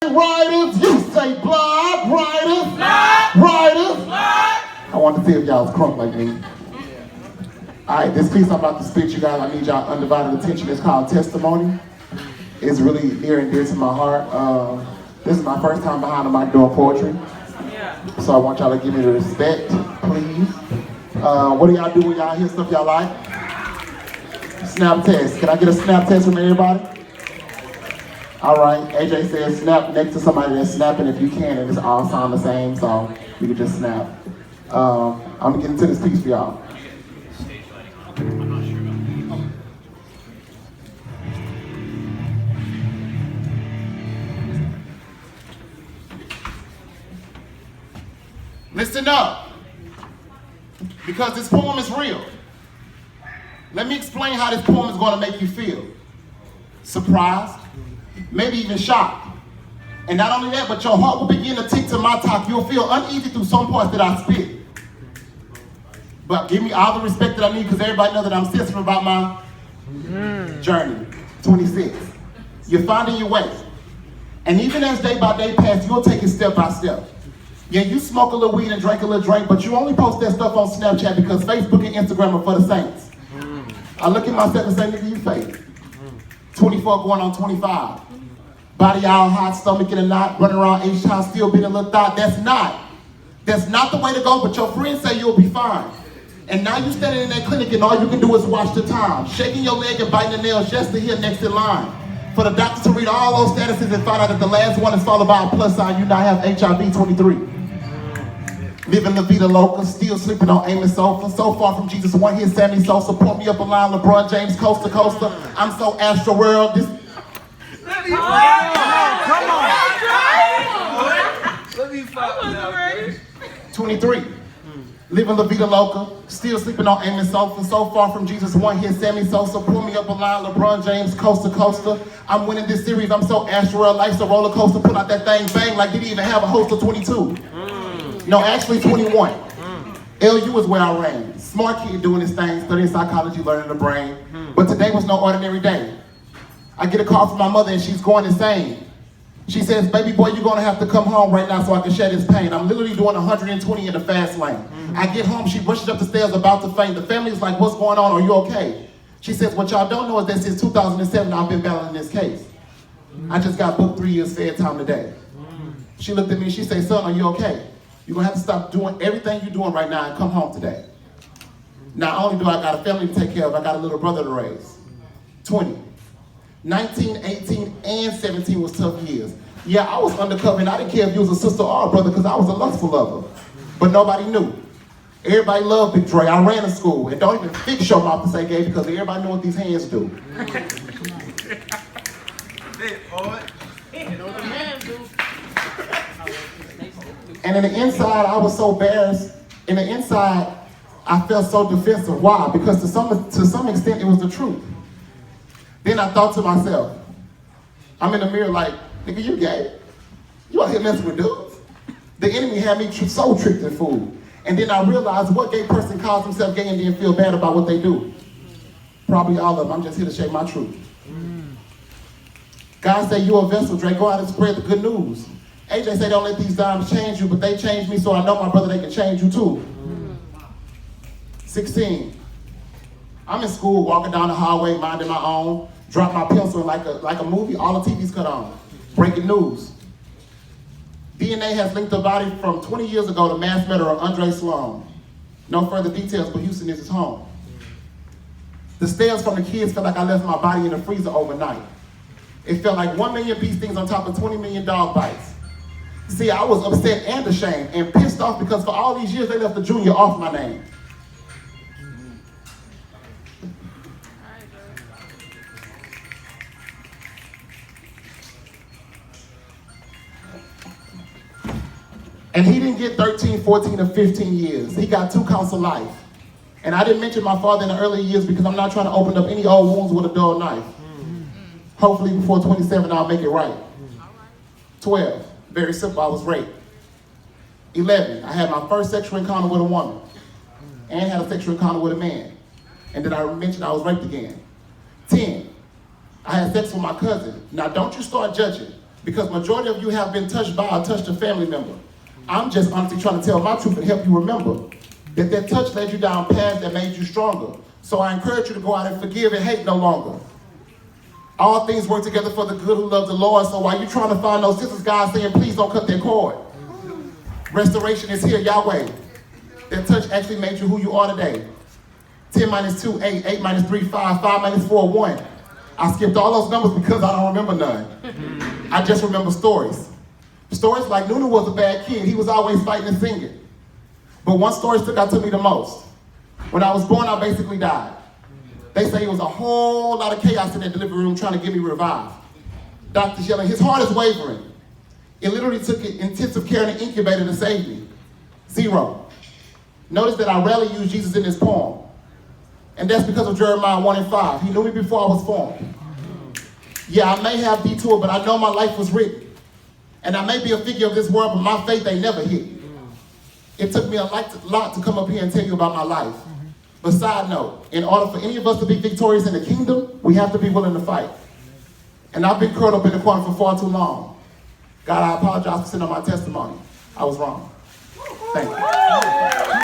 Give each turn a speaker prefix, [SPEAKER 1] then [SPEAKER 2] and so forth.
[SPEAKER 1] Riders, you say block, riders, riders. I want to see if y'all was crunk like me. Alright, this piece I'm about to spit, you guys, I need y'all undivided attention. It's called Testimony. It's really near and dear to my heart. This is my first time behind the mic doing poetry. So I want y'all to give me the respect, please. What do y'all do when y'all hear stuff y'all like? Snap test. Can I get a snap test from everybody? All right, AJ says snap next to somebody that's snapping if you can, and it's all sound the same, so you can just snap. I'm gonna get into this piece for y'all. Listen up, because this poem is real. Let me explain how this poem is gonna make you feel. Surprised, maybe even shocked. And not only that, but your heart will begin to tick to my talk. You'll feel uneasy through some parts that I spit. But give me all the respect that I need, because everybody knows that I'm sensitive about my journey. 26. You're finding your way. And even as day by day pass, you'll take it step by step. Yeah, you smoke a little weed and drink a little drink, but you only post that stuff on Snapchat because Facebook and Instagram are for the saints. I look at myself and say, nigga, you fake. 24 going on 25. Body all hot, stomach in a knot, running around H-Town, still being a little thought. That's not the way to go, but your friends say you'll be fine. And now you standing in that clinic and all you can do is watch the time, shaking your leg and biting the nails just to hear next in line. For the doctor to read all those statuses and find out that the last one is followed by a plus sign, you now have HIV 23. Living La Vida Loca, still sleeping on Amos sofa. So far from Jesus, one hit Sammy Sosa. Pour me up a line, LeBron James, coast to coaster. I'm so Astro World. This.
[SPEAKER 2] Come on.
[SPEAKER 1] 23. Living La Vida Loca, still sleeping on Amos sofa. So far from Jesus, one hit Sammy Sosa. Pour me up a line, LeBron James, coast to coaster. I'm winning this series. I'm so Astro World. Life's a roller coaster. Pull out that thing, bang, like did he even have a host of 22? No, actually 21. LU is where I ran. Smart kid doing his thing, studying psychology, learning the brain. But today was no ordinary day. I get a call from my mother and she's going insane. She says, baby boy, you're gonna have to come home right now so I can shed this pain. I'm literally doing 120 in the fast lane. I get home, she rushes up the stairs about to faint. The family's like, what's going on? Are you okay? She says, what y'all don't know is that since 2007, I've been battling this case. I just got booked 3 years fed time today. She looked at me and she said, son, are you okay? You're gonna have to stop doing everything you're doing right now and come home today. Not only do I got a family to take care of, I got a little brother to raise. 20. 19, 18, and 17 was tough years. Yeah, I was undercover and I didn't care if you was a sister or a brother because I was a lustful lover. But nobody knew. Everybody loved Big Dre. I ran a school. And don't even fix your mouth to say gay because everybody know what these hands do. And in the inside, I was so embarrassed. In the inside, I felt so defensive. Why? Because to some extent, it was the truth. Then I thought to myself, I'm in the mirror like, nigga, you gay? You out here messing with dudes? The enemy had me so tricked and fooled. And then I realized what gay person calls himself gay and then feel bad about what they do? Probably all of them. I'm just here to share my truth. God said, you're a vessel, Dre. Go out and spread the good news. AJ say don't let these dimes change you, but they changed me, so I know my brother they can change you too. 16. I'm in school, walking down the hallway, minding my own, drop my pencil and like a movie, all the TVs cut on. Breaking news. DNA has linked the body from 20 years ago to mass murderer Andre Sloan. No further details, but Houston is his home. The stares from the kids felt like I left my body in the freezer overnight. It felt like 1 million bee stings on top of 20 million dog bites. See, I was upset and ashamed and pissed off because for all these years they left the junior off my name. And he didn't get 13, 14, or 15 years. He got 2 counts of life. And I didn't mention my father in the early years because I'm not trying to open up any old wounds with a dull knife. Hopefully before 27 I'll make it right. 12. Very simple, I was raped. 11, I had my first sexual encounter with a woman and had a sexual encounter with a man. And then I mentioned I was raped again. 10, I had sex with my cousin. Now don't you start judging. Because majority of you have been touched by or touched a family member. I'm just honestly trying to tell my truth and help you remember that touch led you down paths that made you stronger. So I encourage you to go out and forgive and hate no longer. All things work together for the good who love the Lord. So while you're trying to find those sisters, God's saying, please don't cut that cord. Restoration is here, Yahweh. That touch actually made you who you are today. 10 minus 2, 8. 8 minus 3, 5. 5 minus 4, 1. I skipped all those numbers because I don't remember none. I just remember stories. Stories like Nunu was a bad kid. He was always fighting and singing. But one story stuck out to me the most. When I was born, I basically died. They say it was a whole lot of chaos in that delivery room trying to get me revived. Doctors yelling, his heart is wavering. It literally took intensive care in an incubator to save me. 0. Notice that I rarely use Jesus in this poem. And that's because of Jeremiah 1 and 5. He knew me before I was formed. Yeah, I may have detoured, but I know my life was written. And I may be a figure of this world, but my faith ain't never hit. It took me a lot to come up here and tell you about my life. But side note, in order for any of us to be victorious in the kingdom, we have to be willing to fight. And I've been curled up in the corner for far too long. God, I apologize for sending my testimony. I was wrong. Thank you.